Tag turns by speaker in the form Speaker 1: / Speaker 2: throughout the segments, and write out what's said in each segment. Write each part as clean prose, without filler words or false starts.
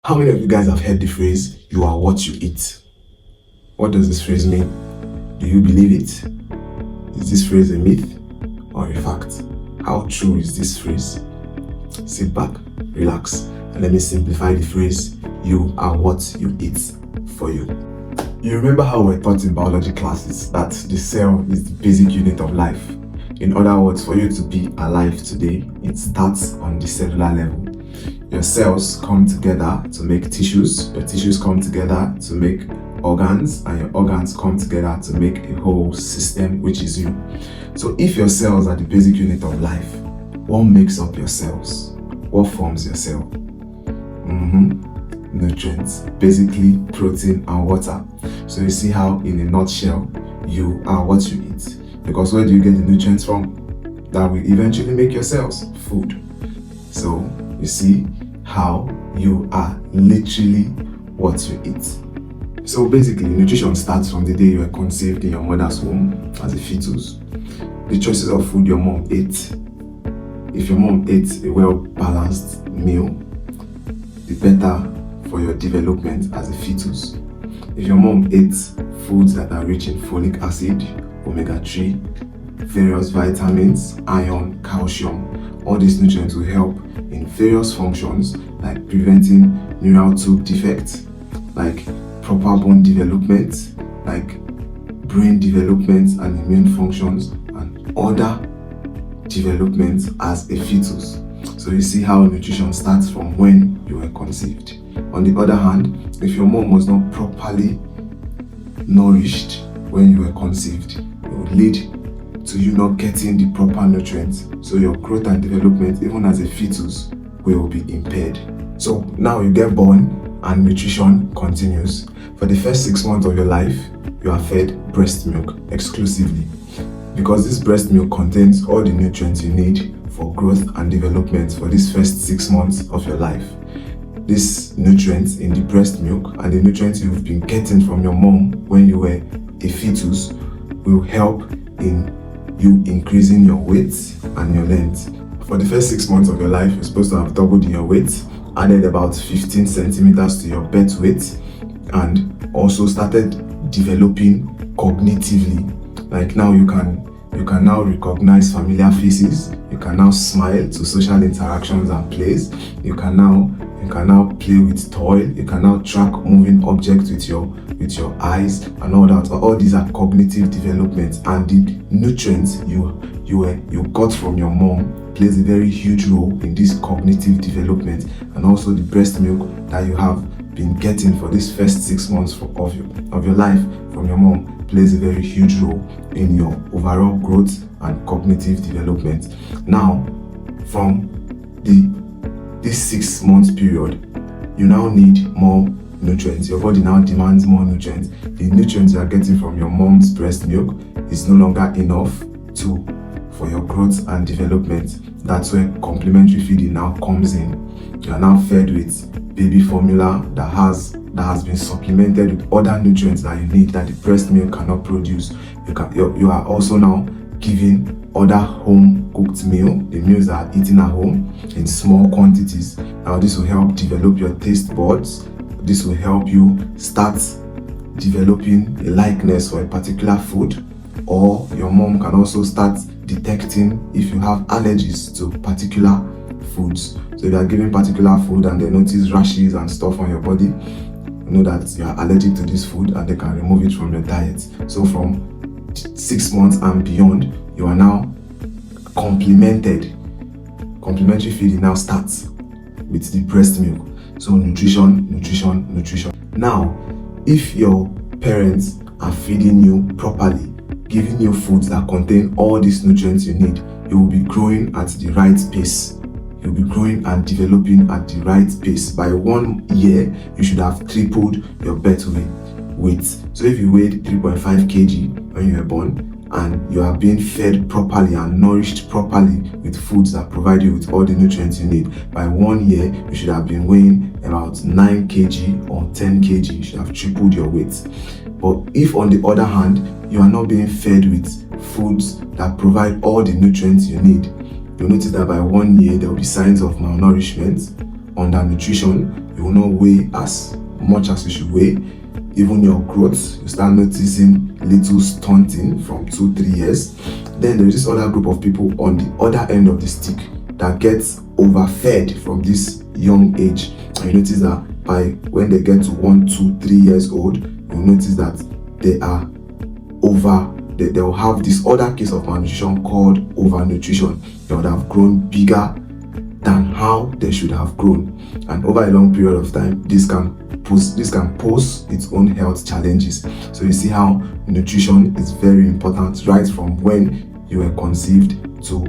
Speaker 1: How many of you guys have heard the phrase, you are what you eat? What does this phrase mean? Do you believe it? Is this phrase a myth or a fact? How true is this phrase? Sit back, relax, and let me simplify the phrase, you are what you eat for you. You remember how we're taught in biology classes that the cell is the basic unit of life. In other words, for you to be alive today, it starts on the cellular level. Your cells come together to make tissues, your tissues come together to make organs, and your organs come together to make a whole system, which is you. So if your cells are the basic unit of life, what makes up your cells? What forms your cell? Nutrients, basically protein and water. So you see how, in a nutshell, you are what you eat. Because where do you get the nutrients from? That will eventually make your cells food. So you see how you are literally what you eat. So basically, nutrition starts from the day you were conceived in your mother's womb as a fetus. The choices of food your mom ate. If your mom ate a well-balanced meal, the better for your development as a fetus. If your mom ate foods that are rich in folic acid, omega-3, various vitamins, iron, calcium, all these nutrients will help in various functions like preventing neural tube defects, like proper bone development, like brain development and immune functions, and other developments as a fetus. So you see how nutrition starts from when you were conceived. On the other hand, if your mom was not properly nourished when you were conceived, it would lead to you not getting the proper nutrients. So your growth and development, even as a fetus, will be impaired. So now you get born and nutrition continues. For the first 6 months of your life, you are fed breast milk exclusively, because this breast milk contains all the nutrients you need for growth and development for these first 6 months of your life. These nutrients in the breast milk and the nutrients you've been getting from your mom when you were a fetus will help in you increasing your weight and your length. For the first 6 months of your life, you're supposed to have doubled in your weight, added about 15 centimeters to your birth weight, and also started developing cognitively. Like now you can now recognize familiar faces, you can now smile to social interactions and plays, you can now play with toy, you can now track moving objects with your eyes and all that. All these are cognitive developments, and the nutrients you got from your mom plays a very huge role in this cognitive development, and also the breast milk that you have been getting for these first 6 months of your life from your mom plays a very huge role in your overall growth and cognitive development. Now, from this 6 months period, you now need more nutrients. Your body now demands more nutrients. The nutrients you are getting from your mom's breast milk is no longer enough for your growth and development. That's where complementary feeding now comes in. You are now fed with baby formula that has been supplemented with other nutrients that you need that the breast milk cannot produce. You are also now given other home cooked meal, the meals that are eaten at home in small quantities. Now this will help develop your taste buds. This will help you start developing a likeness for a particular food, or your mom can also start detecting if you have allergies to particular foods. So if you are given particular food and they notice rashes and stuff on your body, you know that you are allergic to this food and they can remove it from your diet. So from 6 months and beyond, you are now complemented. Complementary feeding now starts with the breast milk. So nutrition. Now, if your parents are feeding you properly, giving you foods that contain all these nutrients you need, you will be growing at the right pace. You'll be growing and developing at the right pace. By 1 year, you should have tripled your birth weight. So if you weighed 3.5 kg when you were born, and you are being fed properly and nourished properly with foods that provide you with all the nutrients you need, by 1 year, you should have been weighing about 9 kg or 10 kg. You should have tripled your weight. But if, on the other hand, you are not being fed with foods that provide all the nutrients you need, you'll notice that by 1 year, there will be signs of malnourishment, undernutrition. You will not weigh as much as you should weigh. Even your growth, you start noticing little stunting from 2-3 years. Then there is this other group of people on the other end of the stick that gets overfed from this young age. And you notice that by when they get to 1, 2, 3 years old, you notice that they are they will have this other case of malnutrition called overnutrition. They would have grown bigger than how they should have grown, and over a long period of time this can pose its own health challenges. So you see how nutrition is very important right from when you were conceived to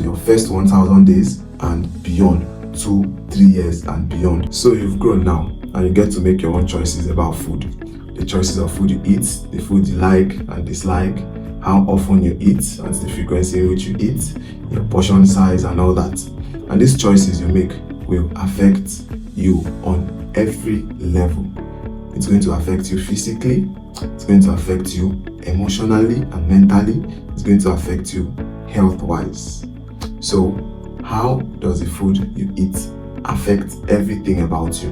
Speaker 1: your first 1000 days and beyond, 2-3 years and beyond. So you've grown now and you get to make your own choices about food. The choices of food you eat, the food you like and dislike, how often you eat and the frequency in which you eat, your portion size and all that. And these choices you make will affect you on every level. It's going to affect you physically, it's going to affect you emotionally and mentally, it's going to affect you health-wise. So how does the food you eat affect everything about you?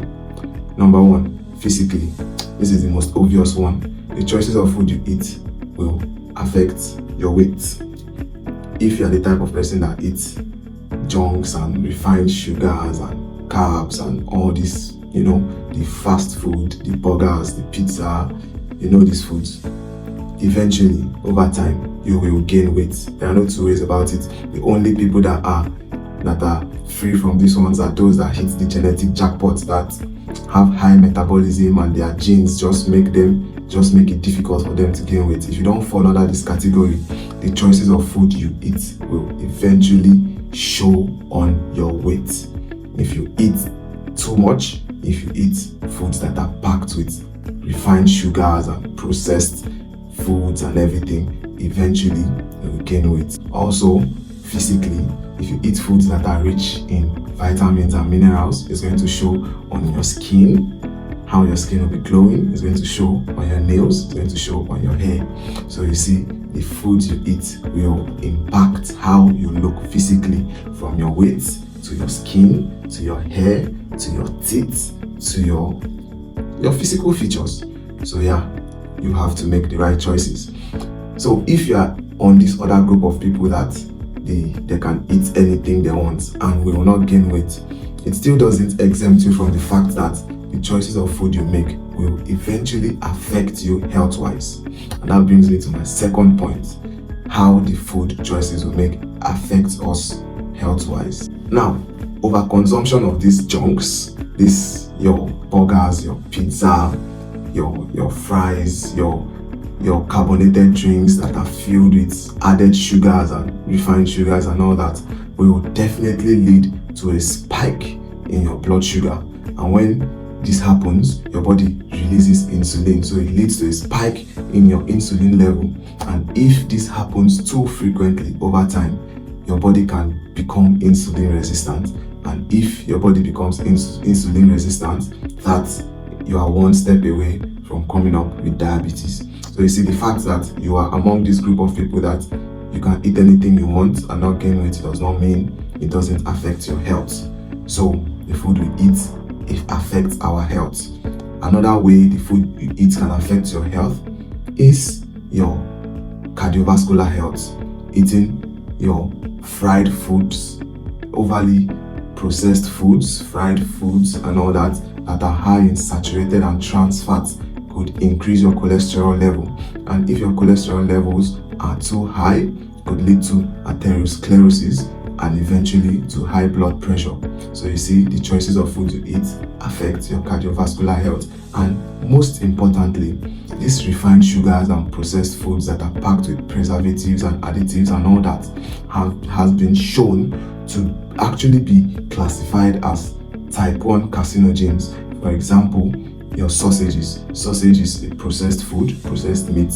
Speaker 1: Number one, physically. This is the most obvious one. The choices of food you eat will affect your weight. If you're the type of person that eats junks and refined sugars and carbs and all this, the fast food, the burgers, the pizza, these foods, eventually, over time, you will gain weight. There are no two ways about it. The only people that are free from these ones are those that hit the genetic jackpots, that have high metabolism and their genes just make it difficult for them to gain weight. If you don't fall under this category, the choices of food you eat will eventually show on your weight. If you eat too much, if you eat foods that are packed with refined sugars and processed foods and everything, eventually you will gain weight. Also, physically, if you eat foods that are rich in vitamins and minerals, it's going to show on your skin, how your skin will be glowing. It's going to show on your nails, it's going to show on your hair. So you see, the foods you eat will impact how you look physically, from your weight to your skin, to your hair, to your teeth, to your physical features. So yeah, you have to make the right choices. So if you are on this other group of people that they can eat anything they want and will not gain weight, it still doesn't exempt you from the fact that the choices of food you make will eventually affect you health-wise. And that brings me to my second point, how the food choices we make affects us health-wise. Now, overconsumption of these junks, your burgers, your pizza, your fries, your carbonated drinks that are filled with added sugars and refined sugars and all that, will definitely lead to a spike in your blood sugar. And when this happens, your body releases insulin, so it leads to a spike in your insulin level. And if this happens too frequently over time, your body can become insulin resistant. And if your body becomes insulin resistant, that you are one step away from coming up with diabetes. So you see, the fact that you are among this group of people that you can eat anything you want and not gain weight does not mean it doesn't affect your health. So the food we eat, it affects our health. Another way the food you eat can affect your health is your cardiovascular health. Eating your fried foods, overly processed foods, fried foods and all that are high in saturated and trans fats could increase your cholesterol level. And if your cholesterol levels are too high, could lead to atherosclerosis and eventually to high blood pressure. So you see, the choices of food you eat affect your cardiovascular health. And most importantly, these refined sugars and processed foods that are packed with preservatives and additives and all that has been shown to actually be classified as type 1 carcinogens. For example, your sausages. Sausage is a processed food, processed meat.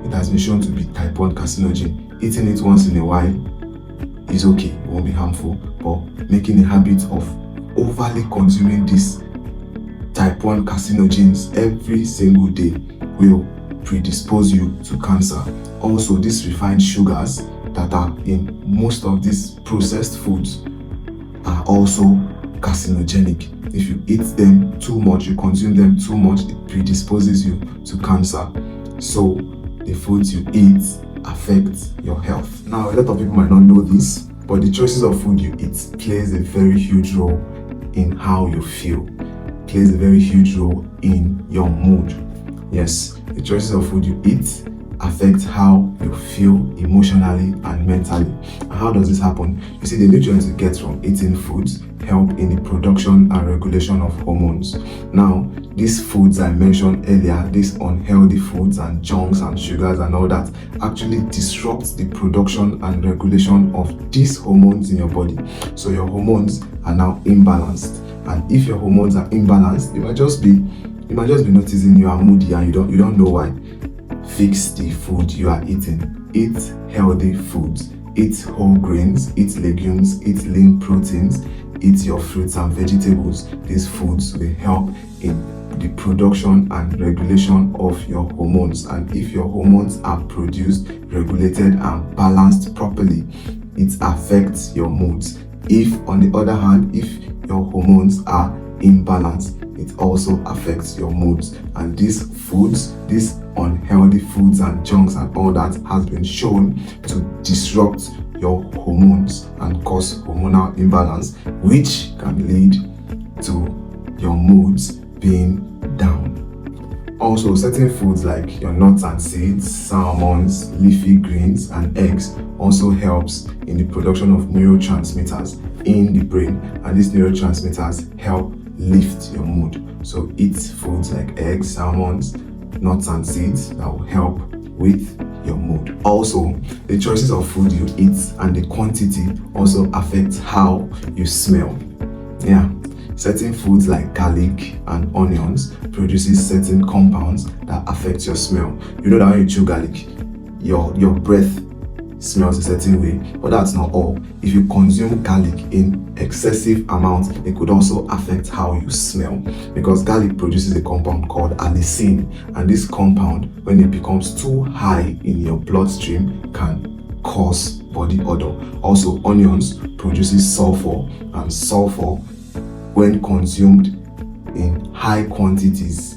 Speaker 1: It has been shown to be type 1 carcinogen. Eating it once in a while is okay, it won't be harmful, but making a habit of overly consuming these type 1 carcinogens every single day will predispose you to cancer. Also, these refined sugars that are in most of these processed foods are also carcinogenic. If you eat them too much, you consume them too much, it predisposes you to cancer. So the foods you eat affect your health. Now, a lot of people might not know this, but the choices of food you eat plays a very huge role in how you feel, plays a very huge role in your mood. Yes, the choices of food you eat affect how you feel emotionally and mentally. And how does this happen? You see, the nutrients you get from eating foods help in the production and regulation of hormones. Now, these foods I mentioned earlier, these unhealthy foods and junks and sugars and all that, actually disrupt the production and regulation of these hormones in your body. So your hormones are now imbalanced. And if your hormones are imbalanced, you might just be noticing you are moody and you don't know why. Fix the food you are eating. Eat healthy foods. Eat whole grains, eat legumes, eat lean proteins, eat your fruits and vegetables. These foods will help in the production and regulation of your hormones. And if your hormones are produced, regulated, and balanced properly, it affects your moods. If, on the other hand, if your hormones are imbalanced, it also affects your moods. And these foods, these unhealthy foods and junks and all that, has been shown to disrupt your hormones and cause hormonal imbalance, which can lead to your moods being down. Also, certain foods like your nuts and seeds, salmons, leafy greens, and eggs also helps in the production of neurotransmitters in the brain, and these neurotransmitters help lift your mood. So eat foods like eggs, salmons, nuts and seeds that will help with your mood. Also, the choices of food you eat and the quantity also affect how you smell. Yeah, certain foods like garlic and onions produces certain compounds that affect your smell. You know that when you chew garlic, your breath smells a certain way, but that's not all. If you consume garlic in excessive amounts, it could also affect how you smell, because garlic produces a compound called allicin, and this compound, when it becomes too high in your bloodstream, can cause body odor. Also, onions produces sulfur, and sulfur, when consumed in high quantities,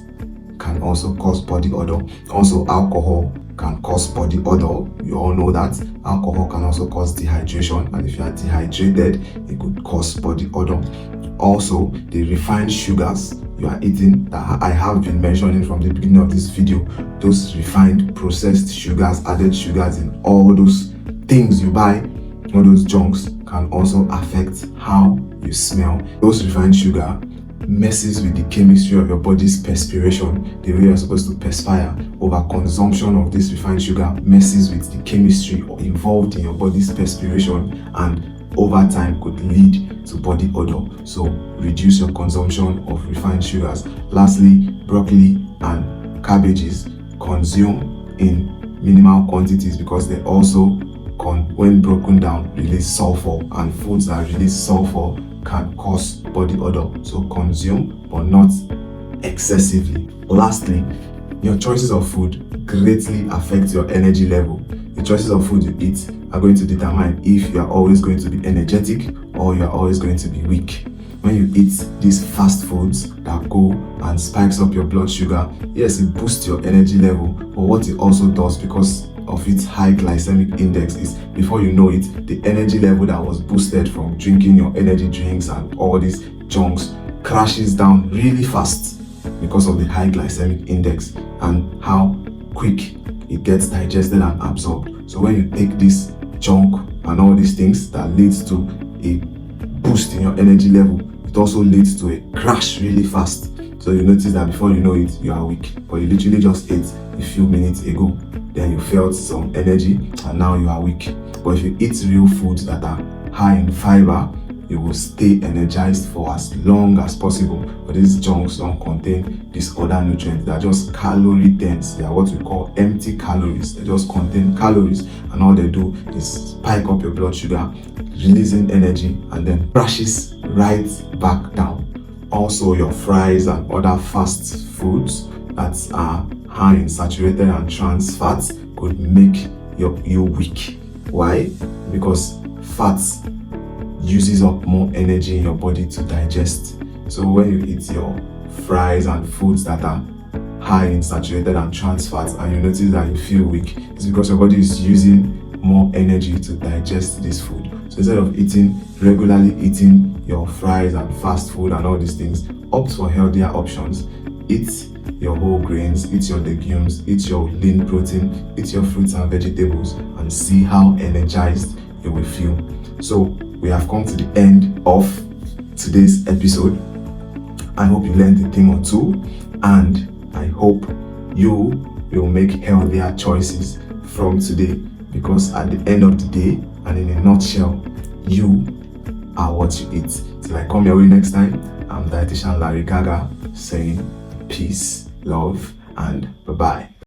Speaker 1: can also cause body odor. Also, alcohol can cause body odor. You all know that. Alcohol can also cause dehydration, and if you are dehydrated, it could cause body odor. Also, the refined sugars you are eating that I have been mentioning from the beginning of this video, those refined processed sugars, added sugars in all those things you buy, all those junks, can also affect how you smell. Those refined sugar messes with the chemistry of your body's perspiration, the way you're supposed to perspire. Over consumption of this refined sugar messes with the chemistry involved in your body's perspiration, and over time could lead to body odor. So reduce your consumption of refined sugars. Lastly, broccoli and cabbages, consume in minimal quantities, because they also, when broken down, release sulfur, and foods that release sulfur can cause body odor. So consume, but not excessively. Lastly, your choices of food greatly affect your energy level. The choices of food you eat are going to determine if you are always going to be energetic or you are always going to be weak. When you eat these fast foods that go and spikes up your blood sugar, yes, it boosts your energy level, but what it also does, because of its high glycemic index, is before you know it, the energy level that was boosted from drinking your energy drinks and all these junks crashes down really fast because of the high glycemic index and how quick it gets digested and absorbed. So when you take this junk and all these things, that leads to a boost in your energy level, it also leads to a crash really fast. So you notice that before you know it, you are weak, but you literally just ate a few minutes ago. Then you felt some energy and now you are weak. But if you eat real foods that are high in fiber, you will stay energized for as long as possible. But these junks don't contain these other nutrients. They are just calorie dense. They are what we call empty calories. They just contain calories, and all they do is spike up your blood sugar, releasing energy, and then crashes right back down. Also, your fries and other fast foods that are high in saturated and trans fats could make you weak. Why? Because fats uses up more energy in your body to digest. So when you eat your fries and foods that are high in saturated and trans fats, and you notice that you feel weak, it's because your body is using more energy to digest this food. So instead of regularly eating your fries and fast food and all these things, opt for healthier options. Eat your whole grains, eat your legumes, eat your lean protein, eat your fruits and vegetables, and see how energized you will feel. So we have come to the end of today's episode. I hope you learned a thing or two, and I hope you will make healthier choices from today, because at the end of the day, and in a nutshell, you are what you eat. Till I come your way next time, I'm dietitian Larry Gaga saying peace, love, and bye-bye.